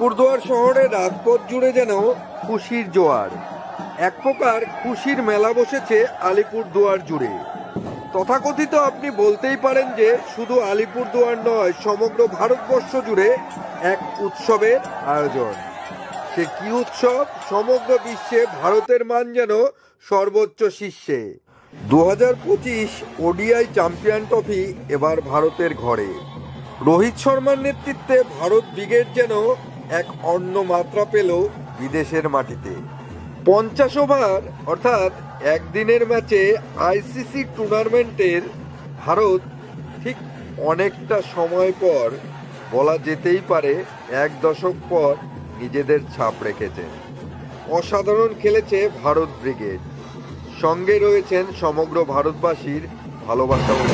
আলিপুরদুয়ার শহরের রাজপথ জুড়ে যেন খুশির জোয়ার। এক প্রকার খুশির মেলা বসেছে আলিপুরদুয়ার জুড়ে। তথাকথিত আপনি বলতেই পারেন যে শুধু আলিপুরদুয়ার নয়, সমগ্র ভারতবর্ষ জুড়ে এক উৎসবের আয়োজন। সে কি উৎসব? সমগ্র বিশ্বে ভারতের মান যেন সর্বোচ্চ শীর্ষে। 2025 ওডিআই চ্যাম্পিয়ন ট্রফি এবার ভারতের ঘরে। রোহিত শর্মার নেতৃত্বে ভারত ব্রিগেড যেন এক অন্য মাত্রা পেল বিদেশের মাটিতে। 50 ওভার অর্থাৎ একদিনের ম্যাচে আইসিসি টুর্নামেন্টের ভারত ঠিক অনেকটা সময় পর, বলা যেতেই পারে 1 দশক পর, নিজেদের ছাপ রেখেছে। অসাধারণ খেলেছে ভারত ব্রিগেড। সঙ্গে রয়েছেন সমগ্র ভারতবাসীর ভালোবাসা ও